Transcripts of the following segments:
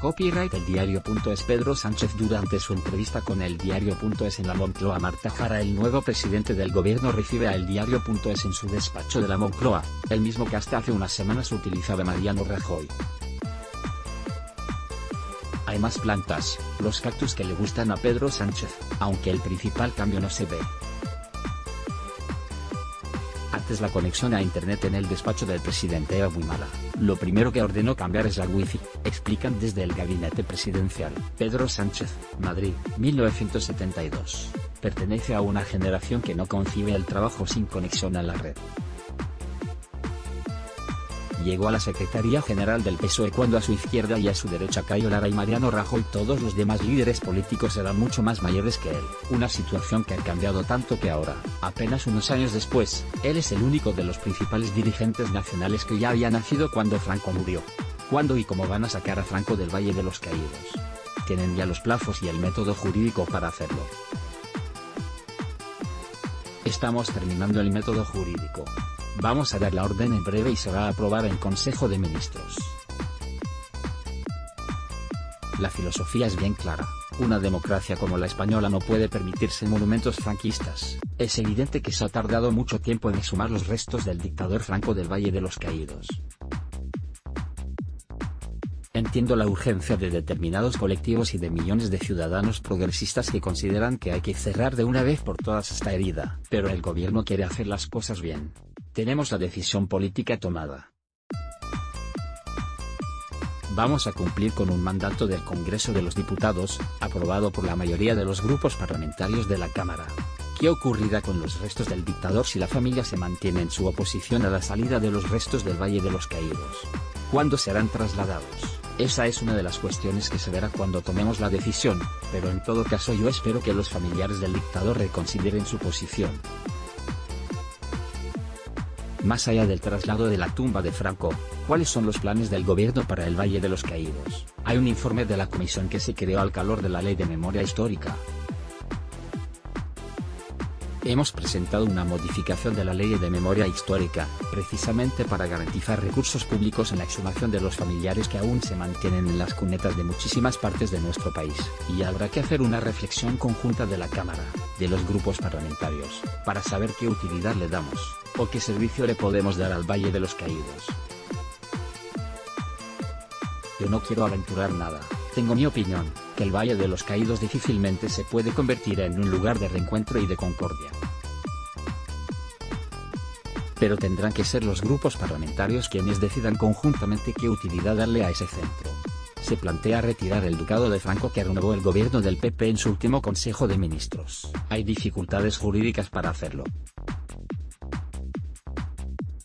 Copyright El Diario.es. Pedro Sánchez durante su entrevista con El Diario.es en la Moncloa. Marta Jara, el nuevo presidente del gobierno, recibe a El Diario.es en su despacho de la Moncloa, el mismo que hasta hace unas semanas utilizaba Mariano Rajoy. Hay más plantas, los cactus que le gustan a Pedro Sánchez, aunque el principal cambio no se ve. Antes la conexión a internet en el despacho del presidente era muy mala. Lo primero que ordenó cambiar es la wifi, explican desde el gabinete presidencial. Pedro Sánchez, Madrid, 1972. Pertenece a una generación que no concibe el trabajo sin conexión a la red. Llegó a la Secretaría General del PSOE cuando a su izquierda y a su derecha Cayo Lara y Mariano Rajoy. Todos los demás líderes políticos eran mucho más mayores que él, una situación que ha cambiado tanto que ahora, apenas unos años después, él es el único de los principales dirigentes nacionales que ya había nacido cuando Franco murió. ¿Cuándo y cómo van a sacar a Franco del Valle de los Caídos? Tienen ya los plazos y el método jurídico para hacerlo. Estamos terminando el método jurídico. Vamos a dar la orden en breve y se va a aprobar en Consejo de Ministros. La filosofía es bien clara. Una democracia como la española no puede permitirse monumentos franquistas. Es evidente que se ha tardado mucho tiempo en exhumar los restos del dictador Franco del Valle de los Caídos. Entiendo la urgencia de determinados colectivos y de millones de ciudadanos progresistas que consideran que hay que cerrar de una vez por todas esta herida, pero el gobierno quiere hacer las cosas bien. Tenemos la decisión política tomada. Vamos a cumplir con un mandato del Congreso de los Diputados, aprobado por la mayoría de los grupos parlamentarios de la Cámara. ¿Qué ocurrirá con los restos del dictador si la familia se mantiene en su oposición a la salida de los restos del Valle de los Caídos? ¿Cuándo serán trasladados? Esa es una de las cuestiones que se verá cuando tomemos la decisión, pero en todo caso yo espero que los familiares del dictador reconsideren su posición. Más allá del traslado de la tumba de Franco, ¿cuáles son los planes del gobierno para el Valle de los Caídos? Hay un informe de la comisión que se creó al calor de la Ley de Memoria Histórica. Hemos presentado una modificación de la Ley de Memoria Histórica, precisamente para garantizar recursos públicos en la exhumación de los familiares que aún se mantienen en las cunetas de muchísimas partes de nuestro país, y habrá que hacer una reflexión conjunta de la Cámara, de los grupos parlamentarios, para saber qué utilidad le damos, o qué servicio le podemos dar al Valle de los Caídos. Yo no quiero aventurar nada, tengo mi opinión, que el Valle de los Caídos difícilmente se puede convertir en un lugar de reencuentro y de concordia. Pero tendrán que ser los grupos parlamentarios quienes decidan conjuntamente qué utilidad darle a ese centro. Se plantea retirar el ducado de Franco que renovó el gobierno del PP en su último Consejo de Ministros. Hay dificultades jurídicas para hacerlo.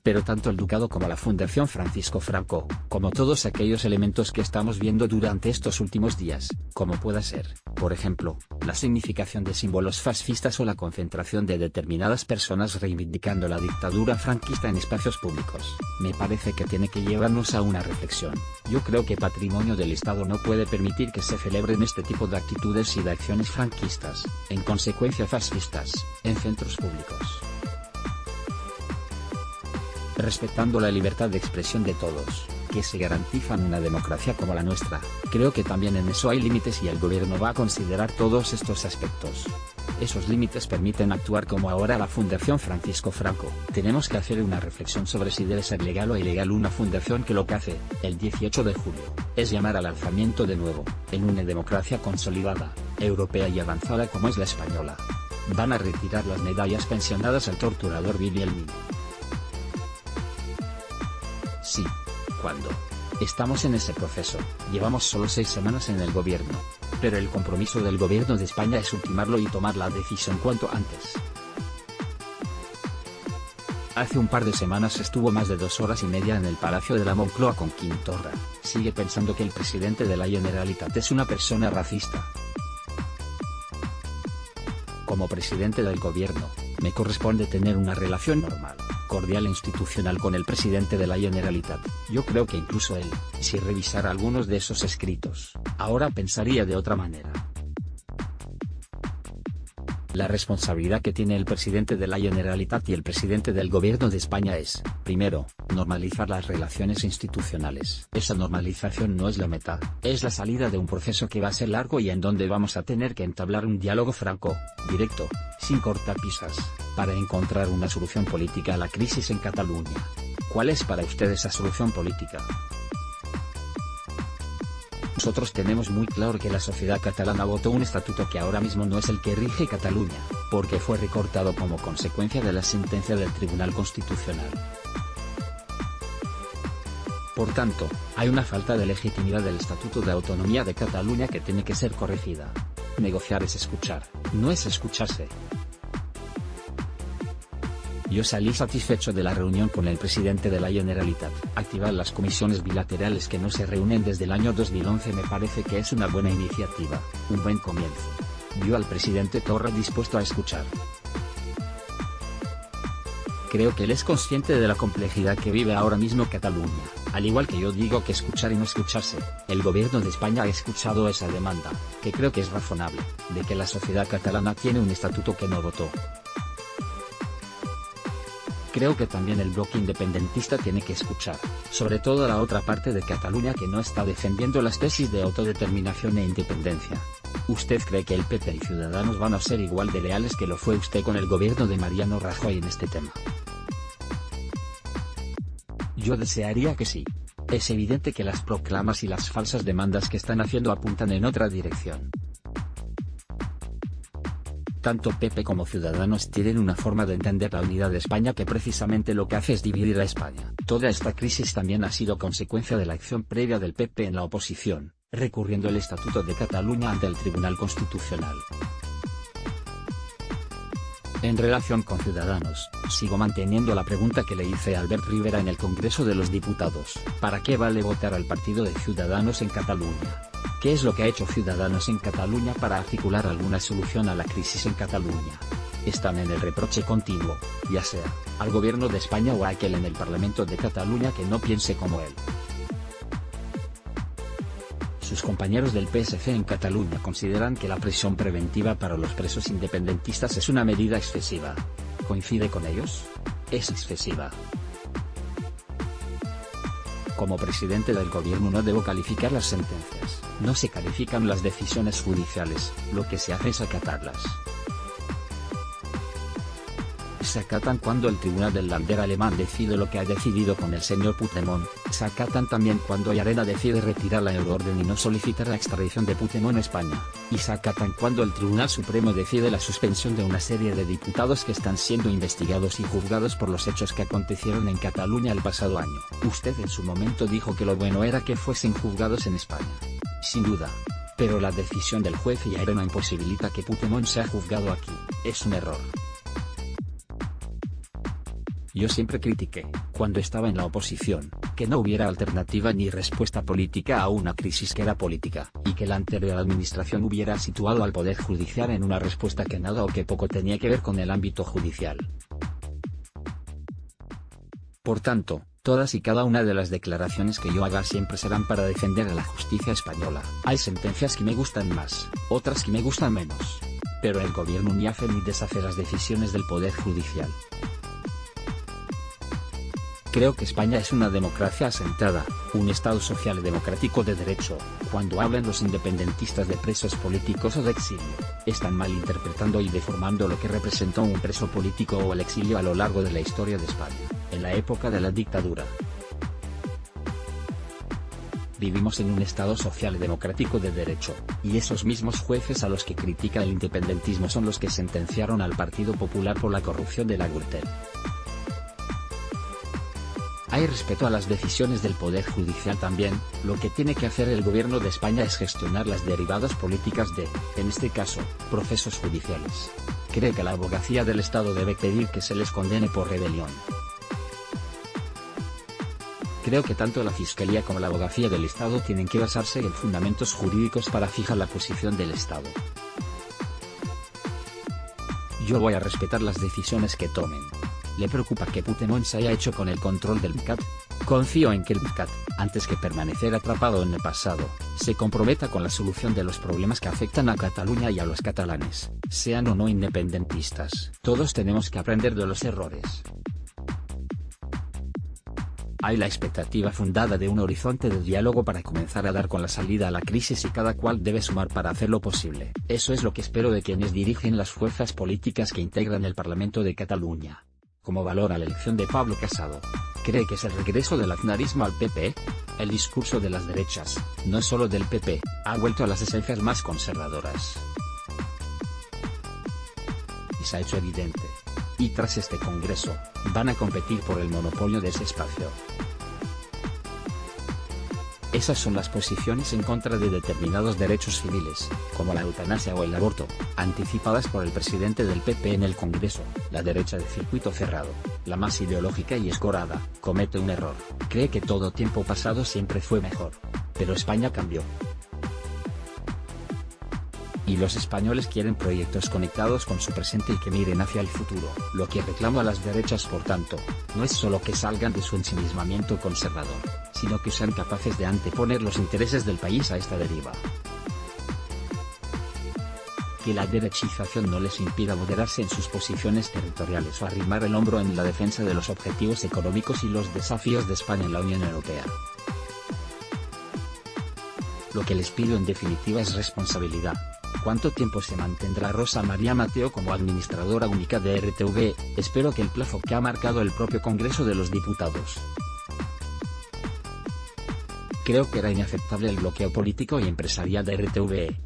Pero tanto el ducado como la Fundación Francisco Franco, como todos aquellos elementos que estamos viendo durante estos últimos días, como pueda ser, por ejemplo, la significación de símbolos fascistas o la concentración de determinadas personas reivindicando la dictadura franquista en espacios públicos, me parece que tiene que llevarnos a una reflexión. Yo creo que patrimonio del Estado no puede permitir que se celebren este tipo de actitudes y de acciones franquistas, en consecuencia fascistas, en centros públicos. Respetando la libertad de expresión de todos, que se garantizan una democracia como la nuestra, creo que también en eso hay límites y el gobierno va a considerar todos estos aspectos. Esos límites permiten actuar como ahora la Fundación Francisco Franco. Tenemos que hacer una reflexión sobre si debe ser legal o ilegal una fundación que lo que hace, el 18 de julio, es llamar al alzamiento de nuevo, en una democracia consolidada, europea y avanzada como es la española. Van a retirar las medallas pensionadas al torturador Guillermo. Sí. ¿Cuándo? Estamos en ese proceso, llevamos solo 6 semanas en el gobierno, pero el compromiso del gobierno de España es ultimarlo y tomar la decisión cuanto antes. Hace un par de semanas estuvo más de 2 horas y media en el Palacio de la Moncloa con Quim Torra. Sigue pensando que el presidente de la Generalitat es una persona racista. Como presidente del gobierno, me corresponde tener una relación normal, cordial e institucional con el presidente de la Generalitat. Yo creo que incluso él, si revisara algunos de esos escritos, ahora pensaría de otra manera. La responsabilidad que tiene el presidente de la Generalitat y el presidente del gobierno de España es, primero, normalizar las relaciones institucionales. Esa normalización no es la meta, es la salida de un proceso que va a ser largo y en donde vamos a tener que entablar un diálogo franco, directo, sin cortapisas, para encontrar una solución política a la crisis en Cataluña. ¿Cuál es para usted esa solución política? Nosotros tenemos muy claro que la sociedad catalana votó un estatuto que ahora mismo no es el que rige Cataluña, porque fue recortado como consecuencia de la sentencia del Tribunal Constitucional. Por tanto, hay una falta de legitimidad del Estatuto de Autonomía de Cataluña que tiene que ser corregida. Negociar es escuchar, no es escucharse. Yo salí satisfecho de la reunión con el presidente de la Generalitat. Activar las comisiones bilaterales que no se reúnen desde el año 2011 me parece que es una buena iniciativa, un buen comienzo. Vio al presidente Torra dispuesto a escuchar. Creo que él es consciente de la complejidad que vive ahora mismo Cataluña, al igual que yo digo que escuchar y no escucharse. El gobierno de España ha escuchado esa demanda, que creo que es razonable, de que la sociedad catalana tiene un estatuto que no votó. Creo que también el bloque independentista tiene que escuchar, sobre todo la otra parte de Cataluña que no está defendiendo las tesis de autodeterminación e independencia. ¿Usted cree que el PP y Ciudadanos van a ser igual de leales que lo fue usted con el gobierno de Mariano Rajoy en este tema? Yo desearía que sí. Es evidente que las proclamas y las falsas demandas que están haciendo apuntan en otra dirección. Tanto PP como Ciudadanos tienen una forma de entender la unidad de España que precisamente lo que hace es dividir a España. Toda esta crisis también ha sido consecuencia de la acción previa del PP en la oposición, recurriendo el Estatuto de Cataluña ante el Tribunal Constitucional. En relación con Ciudadanos, sigo manteniendo la pregunta que le hice a Albert Rivera en el Congreso de los Diputados: ¿para qué vale votar al partido de Ciudadanos en Cataluña? ¿Qué es lo que ha hecho Ciudadanos en Cataluña para articular alguna solución a la crisis en Cataluña? Están en el reproche continuo, ya sea al gobierno de España o a aquel en el Parlamento de Cataluña que no piense como él. Sus compañeros del PSC en Cataluña consideran que la prisión preventiva para los presos independentistas es una medida excesiva. ¿Coincide con ellos? Es excesiva. Como presidente del gobierno no debo calificar las sentencias, no se califican las decisiones judiciales, lo que se hace es acatarlas. Se acatan cuando el tribunal del Länder alemán decide lo que ha decidido con el señor Puigdemont, se acatan también cuando Llarena decide retirar la euroorden y no solicitar la extradición de Puigdemont a España, y se acatan cuando el Tribunal Supremo decide la suspensión de una serie de diputados que están siendo investigados y juzgados por los hechos que acontecieron en Cataluña el pasado año. Usted en su momento dijo que lo bueno era que fuesen juzgados en España. Sin duda. Pero la decisión del juez Llarena imposibilita que Puigdemont sea juzgado aquí. Es un error. Yo siempre critiqué, cuando estaba en la oposición, que no hubiera alternativa ni respuesta política a una crisis que era política, y que la anterior administración hubiera situado al Poder Judicial en una respuesta que nada o que poco tenía que ver con el ámbito judicial. Por tanto, todas y cada una de las declaraciones que yo haga siempre serán para defender a la justicia española. Hay sentencias que me gustan más, otras que me gustan menos. Pero el gobierno ni hace ni deshace las decisiones del Poder Judicial. Creo que España es una democracia asentada, un Estado social y democrático de derecho. Cuando hablan los independentistas de presos políticos o de exilio, están malinterpretando y deformando lo que representó un preso político o el exilio a lo largo de la historia de España, en la época de la dictadura. Vivimos en un Estado social y democrático de derecho, y esos mismos jueces a los que critica el independentismo son los que sentenciaron al Partido Popular por la corrupción de la Gürtel. Hay respeto a las decisiones del Poder Judicial también. Lo que tiene que hacer el gobierno de España es gestionar las derivadas políticas de, en este caso, procesos judiciales. Cree que la abogacía del Estado debe pedir que se les condene por rebelión. Creo que tanto la Fiscalía como la abogacía del Estado tienen que basarse en fundamentos jurídicos para fijar la posición del Estado. Yo voy a respetar las decisiones que tomen. ¿Le preocupa que Puigdemont se haya hecho con el control del MCAT? Confío en que el PDCAT, antes que permanecer atrapado en el pasado, se comprometa con la solución de los problemas que afectan a Cataluña y a los catalanes, sean o no independentistas. Todos tenemos que aprender de los errores. Hay la expectativa fundada de un horizonte de diálogo para comenzar a dar con la salida a la crisis y cada cual debe sumar para hacerlo posible. Eso es lo que espero de quienes dirigen las fuerzas políticas que integran el Parlamento de Cataluña. ¿Cómo valora la elección de Pablo Casado? ¿Cree que es el regreso del aznarismo al PP? El discurso de las derechas, no solo del PP, ha vuelto a las esencias más conservadoras. Y se ha hecho evidente. Y tras este congreso, van a competir por el monopolio de ese espacio. Esas son las posiciones en contra de determinados derechos civiles, como la eutanasia o el aborto, anticipadas por el presidente del PP en el Congreso. La derecha de circuito cerrado, la más ideológica y escorada, comete un error. Cree que todo tiempo pasado siempre fue mejor. Pero España cambió. Y los españoles quieren proyectos conectados con su presente y que miren hacia el futuro. Lo que reclamo a las derechas, por tanto, no es solo que salgan de su ensimismamiento conservador, sino que sean capaces de anteponer los intereses del país a esta deriva. Que la derechización no les impida moderarse en sus posiciones territoriales o arrimar el hombro en la defensa de los objetivos económicos y los desafíos de España en la Unión Europea. Lo que les pido en definitiva es responsabilidad. ¿Cuánto tiempo se mantendrá Rosa María Mateo como administradora única de RTV? Espero que el plazo que ha marcado el propio Congreso de los Diputados. Creo que era inaceptable el bloqueo político y empresarial de RTV.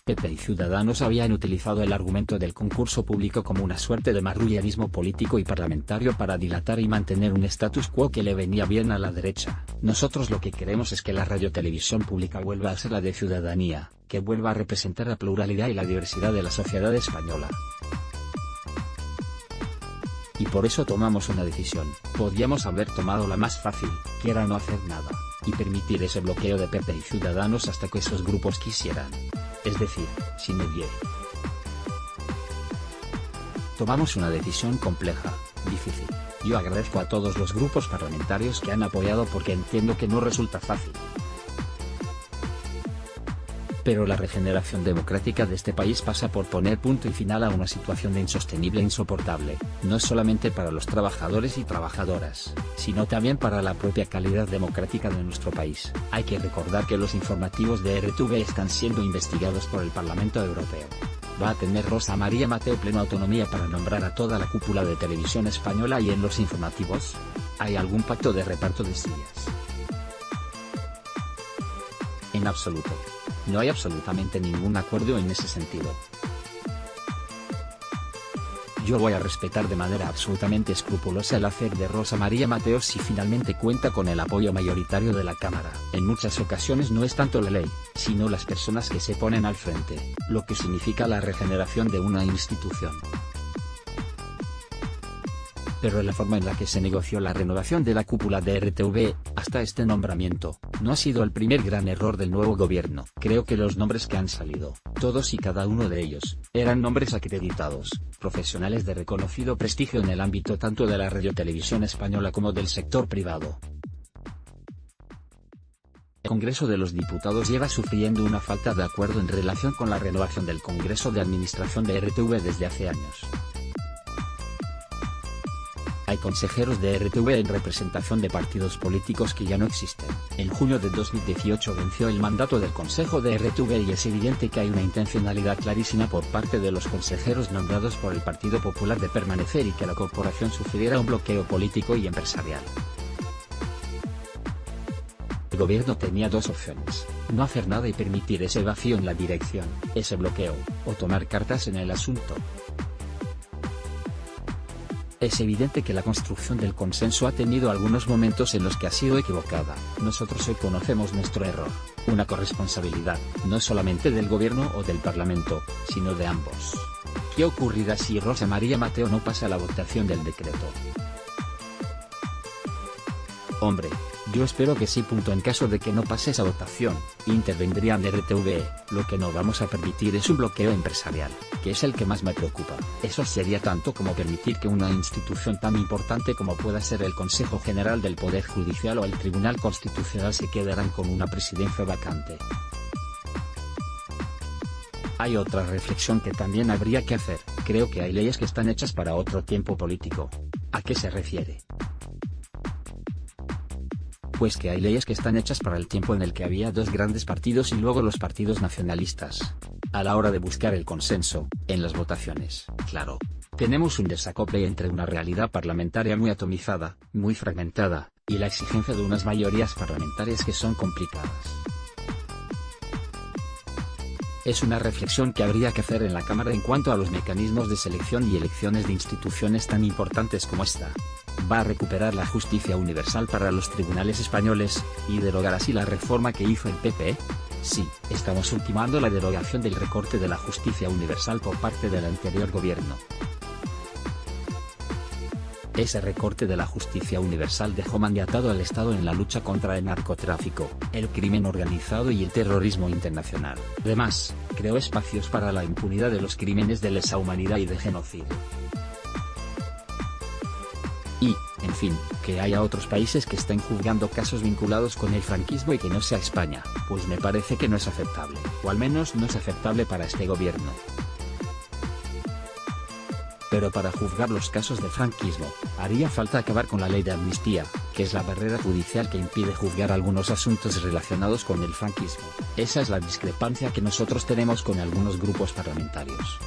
PP y Ciudadanos habían utilizado el argumento del concurso público como una suerte de marrullerismo político y parlamentario para dilatar y mantener un status quo que le venía bien a la derecha. Nosotros lo que queremos es que la radiotelevisión pública vuelva a ser la de ciudadanía, que vuelva a representar la pluralidad y la diversidad de la sociedad española. Y por eso tomamos una decisión. Podíamos haber tomado la más fácil, que era no hacer nada, y permitir ese bloqueo de PP y Ciudadanos hasta que esos grupos quisieran. Es decir, sin mediar. Tomamos una decisión compleja, difícil. Yo agradezco a todos los grupos parlamentarios que han apoyado porque entiendo que no resulta fácil. Pero la regeneración democrática de este país pasa por poner punto y final a una situación de insostenible e insoportable, no solamente para los trabajadores y trabajadoras, sino también para la propia calidad democrática de nuestro país. Hay que recordar que los informativos de RTV están siendo investigados por el Parlamento Europeo. ¿Va a tener Rosa María Mateo plena autonomía para nombrar a toda la cúpula de televisión española y en los informativos? ¿Hay algún pacto de reparto de sillas? En absoluto. No hay absolutamente ningún acuerdo en ese sentido. Yo voy a respetar de manera absolutamente escrupulosa el hacer de Rosa María Mateo si finalmente cuenta con el apoyo mayoritario de la Cámara. En muchas ocasiones no es tanto la ley, sino las personas que se ponen al frente, lo que significa la regeneración de una institución. Pero la forma en la que se negoció la renovación de la cúpula de RTV, hasta este nombramiento, no ha sido el primer gran error del nuevo gobierno. Creo que los nombres que han salido, todos y cada uno de ellos, eran nombres acreditados, profesionales de reconocido prestigio en el ámbito tanto de la radiotelevisión española como del sector privado. El Congreso de los Diputados lleva sufriendo una falta de acuerdo en relación con la renovación del Consejo de Administración de RTV desde hace años. Hay consejeros de RTV en representación de partidos políticos que ya no existen. En junio de 2018 venció el mandato del Consejo de RTV y es evidente que hay una intencionalidad clarísima por parte de los consejeros nombrados por el Partido Popular de permanecer y que la corporación sufriera un bloqueo político y empresarial. El gobierno tenía dos opciones: no hacer nada y permitir ese vacío en la dirección, ese bloqueo, o tomar cartas en el asunto. Es evidente que la construcción del consenso ha tenido algunos momentos en los que ha sido equivocada. Nosotros hoy conocemos nuestro error, una corresponsabilidad, no solamente del gobierno o del Parlamento, sino de ambos. ¿Qué ocurrirá si Rosa María Mateo no pasa la votación del decreto? Hombre, Yo espero que sí. En caso de que no pase esa votación, intervendrían RTVE. Lo que no vamos a permitir es un bloqueo empresarial, que es el que más me preocupa. Eso sería tanto como permitir que una institución tan importante como pueda ser el Consejo General del Poder Judicial o el Tribunal Constitucional se quedaran con una presidencia vacante. Hay otra reflexión que también habría que hacer. Creo que hay leyes que están hechas para otro tiempo político. ¿A qué se refiere? Pues que hay leyes que están hechas para el tiempo en el que había dos grandes partidos y luego los partidos nacionalistas. A la hora de buscar el consenso, en las votaciones, claro, tenemos un desacople entre una realidad parlamentaria muy atomizada, muy fragmentada, y la exigencia de unas mayorías parlamentarias que son complicadas. Es una reflexión que habría que hacer en la Cámara en cuanto a los mecanismos de selección y elecciones de instituciones tan importantes como esta. ¿Va a recuperar la justicia universal para los tribunales españoles, y derogar así la reforma que hizo el PP? Sí, estamos ultimando la derogación del recorte de la justicia universal por parte del anterior gobierno. Ese recorte de la justicia universal dejó maniatado al Estado en la lucha contra el narcotráfico, el crimen organizado y el terrorismo internacional. Además, creó espacios para la impunidad de los crímenes de lesa humanidad y de genocidio. Y, en fin, que haya otros países que estén juzgando casos vinculados con el franquismo y que no sea España, pues me parece que no es aceptable, o al menos no es aceptable para este gobierno. Pero para juzgar los casos de franquismo, haría falta acabar con la ley de amnistía, que es la barrera judicial que impide juzgar algunos asuntos relacionados con el franquismo. Esa es la discrepancia que nosotros tenemos con algunos grupos parlamentarios.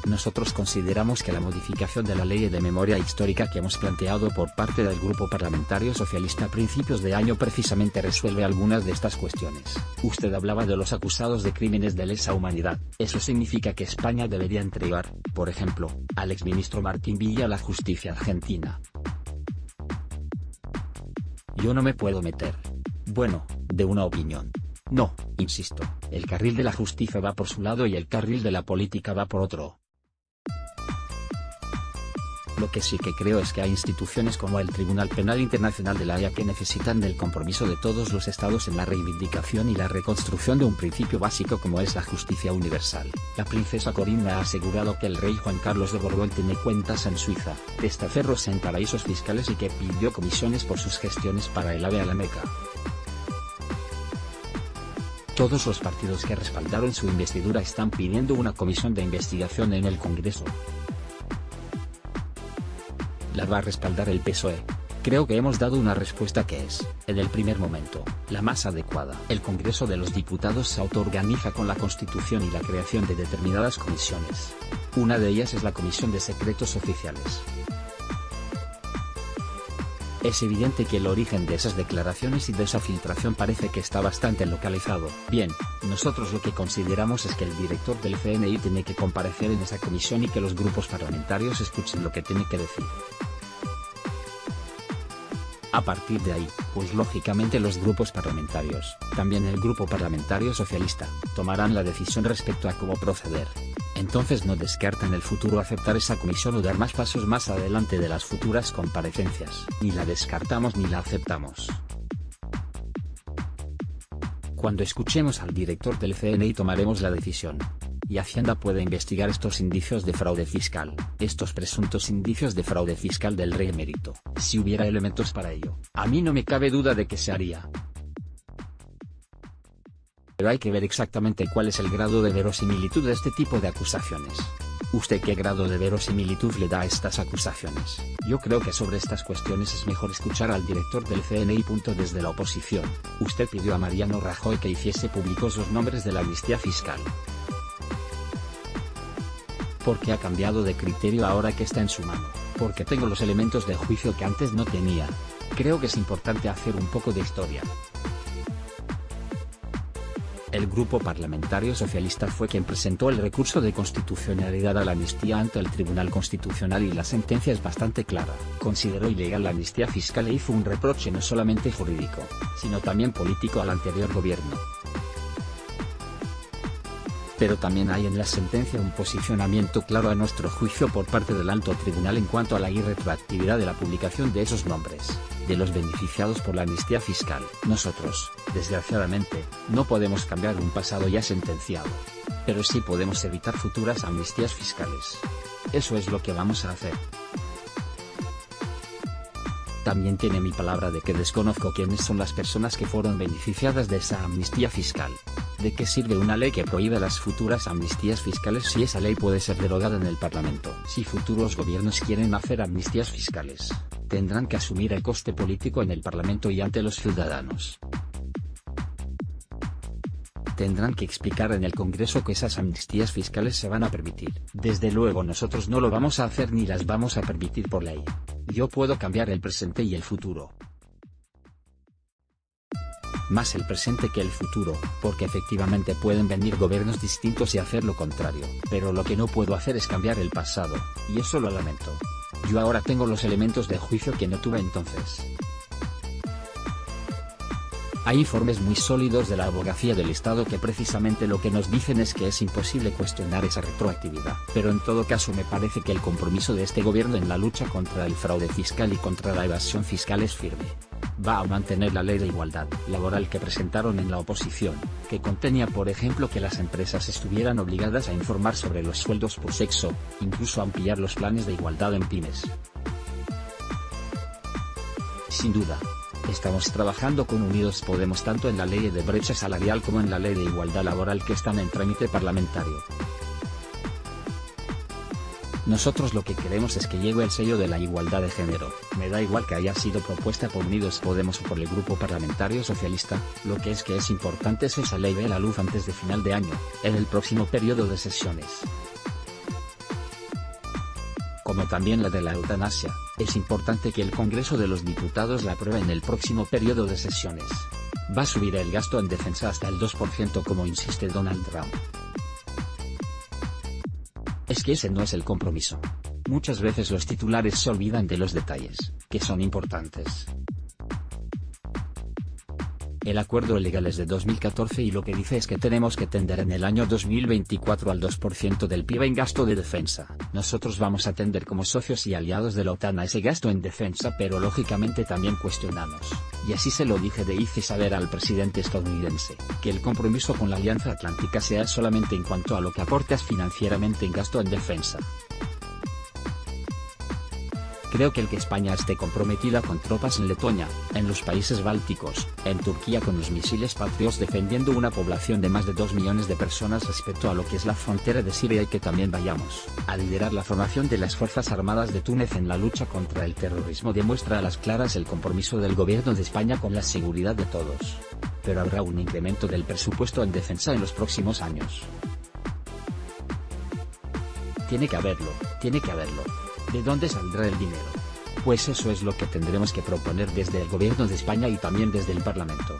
Nosotros consideramos que la modificación de la ley de memoria histórica que hemos planteado por parte del Grupo Parlamentario Socialista a principios de año precisamente resuelve algunas de estas cuestiones. Usted hablaba de los acusados de crímenes de lesa humanidad. Eso significa que España debería entregar, por ejemplo, al exministro Martín Villa a la justicia argentina. Yo no me puedo meter, bueno, de una opinión. No, insisto, el carril de la justicia va por su lado y el carril de la política va por otro. Lo que sí que creo es que hay instituciones como el Tribunal Penal Internacional de La Haya que necesitan del compromiso de todos los estados en la reivindicación y la reconstrucción de un principio básico como es la justicia universal. La princesa Corinna ha asegurado que el rey Juan Carlos de Borbón tiene cuentas en Suiza, testaferros en paraísos fiscales y que pidió comisiones por sus gestiones para el AVE a la Meca. Todos los partidos que respaldaron su investidura están pidiendo una comisión de investigación en el Congreso. ¿La va a respaldar el PSOE? Creo que hemos dado una respuesta que es, en el primer momento, la más adecuada. El Congreso de los Diputados se autoorganiza con la Constitución y la creación de determinadas comisiones. Una de ellas es la Comisión de Secretos Oficiales. Es evidente que el origen de esas declaraciones y de esa filtración parece que está bastante localizado. Bien, nosotros lo que consideramos es que el director del CNI tiene que comparecer en esa comisión y que los grupos parlamentarios escuchen lo que tiene que decir. A partir de ahí, pues lógicamente los grupos parlamentarios, también el Grupo Parlamentario Socialista, tomarán la decisión respecto a cómo proceder. Entonces no descarta en el futuro aceptar esa comisión o dar más pasos más adelante de las futuras comparecencias. Ni la descartamos ni la aceptamos. Cuando escuchemos al director del CNI tomaremos la decisión. Y Hacienda puede investigar estos indicios de fraude fiscal, estos presuntos indicios de fraude fiscal del rey emérito, si hubiera elementos para ello. A mí no me cabe duda de que se haría. Pero hay que ver exactamente cuál es el grado de verosimilitud de este tipo de acusaciones. ¿Usted qué grado de verosimilitud le da a estas acusaciones? Yo creo que sobre estas cuestiones es mejor escuchar al director del CNI. Desde la oposición, usted pidió a Mariano Rajoy que hiciese públicos los nombres de la amnistía fiscal. ¿Por qué ha cambiado de criterio ahora que está en su mano? Porque tengo los elementos de juicio que antes no tenía. Creo que es importante hacer un poco de historia. El Grupo Parlamentario Socialista fue quien presentó el recurso de constitucionalidad a la amnistía ante el Tribunal Constitucional y la sentencia es bastante clara. Consideró ilegal la amnistía fiscal e hizo un reproche no solamente jurídico, sino también político al anterior gobierno. Pero también hay en la sentencia un posicionamiento claro a nuestro juicio por parte del alto tribunal en cuanto a la irretroactividad de la publicación de esos nombres, de los beneficiados por la amnistía fiscal. Nosotros, desgraciadamente, no podemos cambiar un pasado ya sentenciado. Pero sí podemos evitar futuras amnistías fiscales. Eso es lo que vamos a hacer. También tiene mi palabra de que desconozco quiénes son las personas que fueron beneficiadas de esa amnistía fiscal. ¿De qué sirve una ley que prohíbe las futuras amnistías fiscales si esa ley puede ser derogada en el Parlamento? Si futuros gobiernos quieren hacer amnistías fiscales, tendrán que asumir el coste político en el Parlamento y ante los ciudadanos. Tendrán que explicar en el Congreso que esas amnistías fiscales se van a permitir. Desde luego nosotros no lo vamos a hacer ni las vamos a permitir por ley. Yo puedo cambiar el presente y el futuro. Más el presente que el futuro, porque efectivamente pueden venir gobiernos distintos y hacer lo contrario. Pero lo que no puedo hacer es cambiar el pasado, y eso lo lamento. Yo ahora tengo los elementos de juicio que no tuve entonces. Hay informes muy sólidos de la abogacía del Estado que precisamente lo que nos dicen es que es imposible cuestionar esa retroactividad. Pero en todo caso me parece que el compromiso de este gobierno en la lucha contra el fraude fiscal y contra la evasión fiscal es firme. Va a mantener la ley de igualdad laboral que presentaron en la oposición, que contenía por ejemplo que las empresas estuvieran obligadas a informar sobre los sueldos por sexo, incluso ampliar los planes de igualdad en pymes. Sin duda. Estamos trabajando con Unidos Podemos tanto en la ley de brecha salarial como en la ley de igualdad laboral que están en trámite parlamentario. Nosotros lo que queremos es que llegue el sello de la igualdad de género. Me da igual que haya sido propuesta por Unidos Podemos o por el Grupo Parlamentario Socialista, lo que es importante es esa ley vea la luz antes de final de año, en el próximo periodo de sesiones. Como también la de la eutanasia, es importante que el Congreso de los Diputados la apruebe en el próximo periodo de sesiones. Va a subir el gasto en defensa hasta el 2% como insiste Donald Trump. Es que ese no es el compromiso. Muchas veces los titulares se olvidan de los detalles, que son importantes. El acuerdo legal es de 2014 y lo que dice es que tenemos que tender en el año 2024 al 2% del PIB en gasto de defensa. Nosotros vamos a tender como socios y aliados de la OTAN a ese gasto en defensa, pero lógicamente también cuestionamos, y así se lo hice saber al presidente estadounidense, que el compromiso con la Alianza Atlántica sea solamente en cuanto a lo que aportas financieramente en gasto en defensa. Creo que el que España esté comprometida con tropas en Letonia, en los países bálticos, en Turquía con los misiles Patriot defendiendo una población de más de 2 millones de personas respecto a lo que es la frontera de Siria y que también vayamos a liderar la formación de las Fuerzas Armadas de Túnez en la lucha contra el terrorismo demuestra a las claras el compromiso del gobierno de España con la seguridad de todos. Pero habrá un incremento del presupuesto en defensa en los próximos años. Tiene que haberlo. ¿De dónde saldrá el dinero? Pues eso es lo que tendremos que proponer desde el gobierno de España y también desde el Parlamento.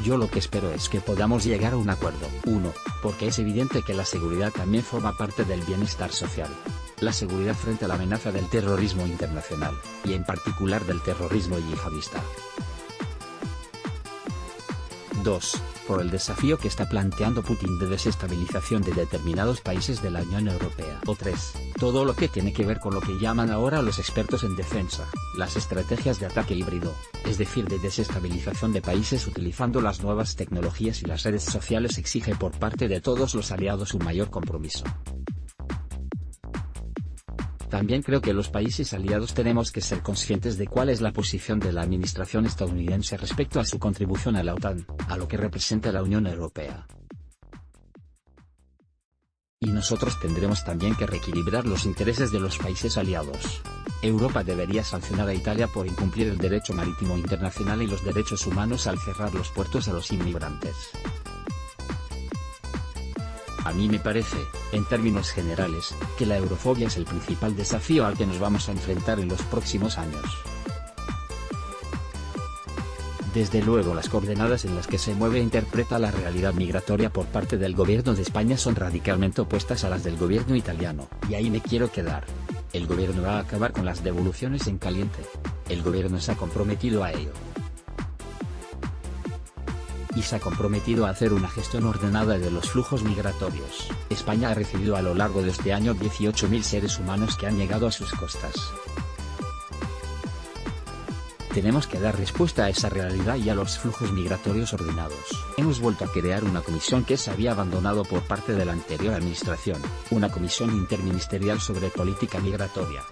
Yo lo que espero es que podamos llegar a un acuerdo. 1. Porque es evidente que la seguridad también forma parte del bienestar social. La seguridad frente a la amenaza del terrorismo internacional, y en particular del terrorismo yihadista. 2. Por el desafío que está planteando Putin de desestabilización de determinados países de la Unión Europea. O 3. Todo lo que tiene que ver con lo que llaman ahora los expertos en defensa, las estrategias de ataque híbrido, es decir de desestabilización de países utilizando las nuevas tecnologías y las redes sociales exige por parte de todos los aliados un mayor compromiso. También creo que los países aliados tenemos que ser conscientes de cuál es la posición de la administración estadounidense respecto a su contribución a la OTAN, a lo que representa la Unión Europea. Y nosotros tendremos también que reequilibrar los intereses de los países aliados. Europa debería sancionar a Italia por incumplir el derecho marítimo internacional y los derechos humanos al cerrar los puertos a los inmigrantes. A mí me parece, en términos generales, que la eurofobia es el principal desafío al que nos vamos a enfrentar en los próximos años. Desde luego las coordenadas en las que se mueve e interpreta la realidad migratoria por parte del gobierno de España son radicalmente opuestas a las del gobierno italiano, y ahí me quiero quedar. El gobierno va a acabar con las devoluciones en caliente. El gobierno se ha comprometido a ello. y se ha comprometido a hacer una gestión ordenada de los flujos migratorios. España ha recibido a lo largo de este año 18.000 seres humanos que han llegado a sus costas. Tenemos que dar respuesta a esa realidad y a los flujos migratorios ordenados. Hemos vuelto a crear una comisión que se había abandonado por parte de la anterior administración, una comisión interministerial sobre política migratoria.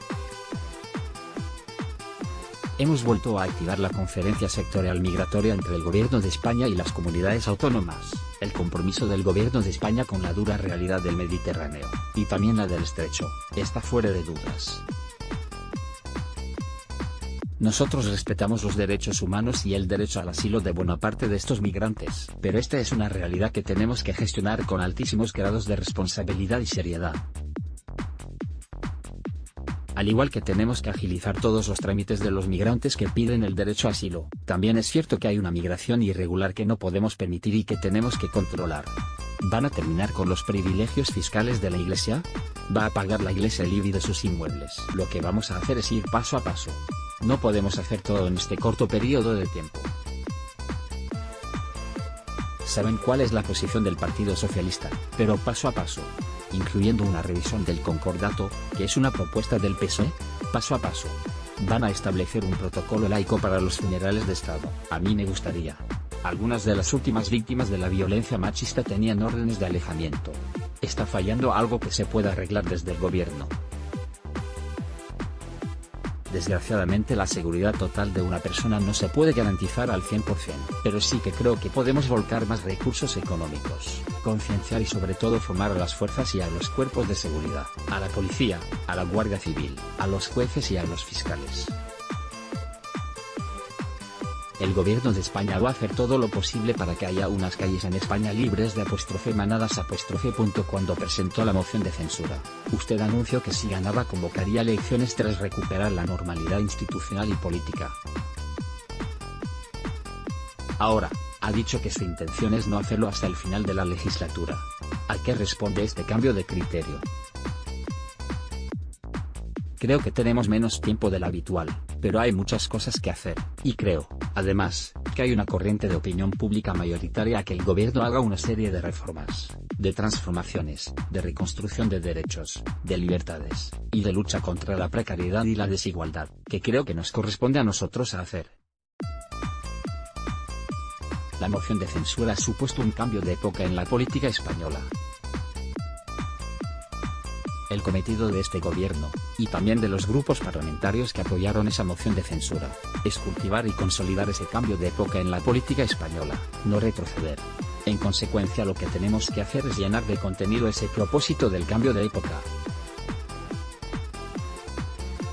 Hemos vuelto a activar la conferencia sectorial migratoria entre el Gobierno de España y las comunidades autónomas, el compromiso del Gobierno de España con la dura realidad del Mediterráneo, y también la del Estrecho, está fuera de dudas. Nosotros respetamos los derechos humanos y el derecho al asilo de buena parte de estos migrantes, pero esta es una realidad que tenemos que gestionar con altísimos grados de responsabilidad y seriedad. Al igual que tenemos que agilizar todos los trámites de los migrantes que piden el derecho a asilo, también es cierto que hay una migración irregular que no podemos permitir y que tenemos que controlar. ¿Van a terminar con los privilegios fiscales de la Iglesia? ¿Va a pagar la Iglesia el IBI de sus inmuebles? Lo que vamos a hacer es ir paso a paso. No podemos hacer todo en este corto periodo de tiempo. Saben cuál es la posición del Partido Socialista, pero paso a paso. Incluyendo una revisión del concordato, que es una propuesta del PSOE, paso a paso. Van a establecer un protocolo laico para los funerales de Estado. A mí me gustaría. Algunas de las últimas víctimas de la violencia machista tenían órdenes de alejamiento. Está fallando algo que se puede arreglar desde el gobierno. Desgraciadamente la seguridad total de una persona no se puede garantizar al 100%, pero sí que creo que podemos volcar más recursos económicos, concienciar y sobre todo formar a las fuerzas y a los cuerpos de seguridad, a la policía, a la Guardia Civil, a los jueces y a los fiscales. El gobierno de España va a hacer todo lo posible para que haya unas calles en España libres de --manadas Cuando presentó la moción de censura, usted anunció que si ganaba convocaría elecciones tras recuperar la normalidad institucional y política. Ahora, ha dicho que su intención es no hacerlo hasta el final de la legislatura. ¿A qué responde este cambio de criterio? Creo que tenemos menos tiempo del habitual, pero hay muchas cosas que hacer, y creo, además, que hay una corriente de opinión pública mayoritaria a que el gobierno haga una serie de reformas, de transformaciones, de reconstrucción de derechos, de libertades, y de lucha contra la precariedad y la desigualdad, que creo que nos corresponde a nosotros a hacer. La moción de censura ha supuesto un cambio de época en la política española. El cometido de este gobierno, y también de los grupos parlamentarios que apoyaron esa moción de censura, es cultivar y consolidar ese cambio de época en la política española, no retroceder. En consecuencia, lo que tenemos que hacer es llenar de contenido ese propósito del cambio de época.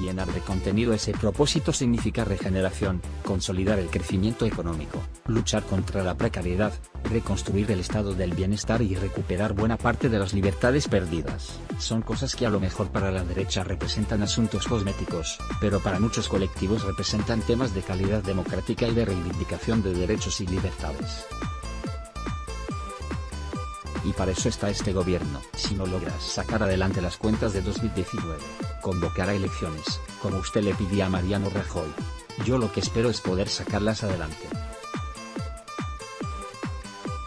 Llenar de contenido ese propósito significa regeneración, consolidar el crecimiento económico, luchar contra la precariedad, reconstruir el estado del bienestar y recuperar buena parte de las libertades perdidas. Son cosas que a lo mejor para la derecha representan asuntos cosméticos, pero para muchos colectivos representan temas de calidad democrática y de reivindicación de derechos y libertades. Y para eso está este gobierno. Si no logras sacar adelante las cuentas de 2019, convocará elecciones, como usted le pidió a Mariano Rajoy. Yo lo que espero es poder sacarlas adelante.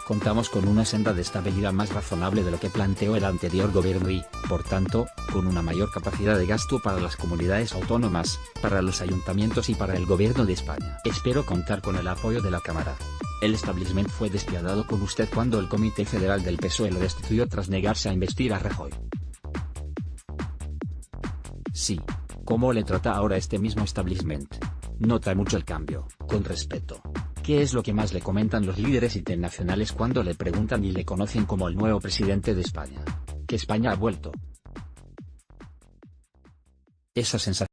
Contamos con una senda de estabilidad más razonable de lo que planteó el anterior gobierno y, por tanto, con una mayor capacidad de gasto para las comunidades autónomas, para los ayuntamientos y para el gobierno de España. Espero contar con el apoyo de la Cámara. El establishment fue despiadado con usted cuando el Comité Federal del PSOE lo destituyó tras negarse a investir a Rajoy. Sí. ¿Cómo le trata ahora este mismo establishment? Nota mucho el cambio, con respeto. ¿Qué es lo que más le comentan los líderes internacionales cuando le preguntan y le conocen como el nuevo presidente de España? Que España ha vuelto. Esa sensación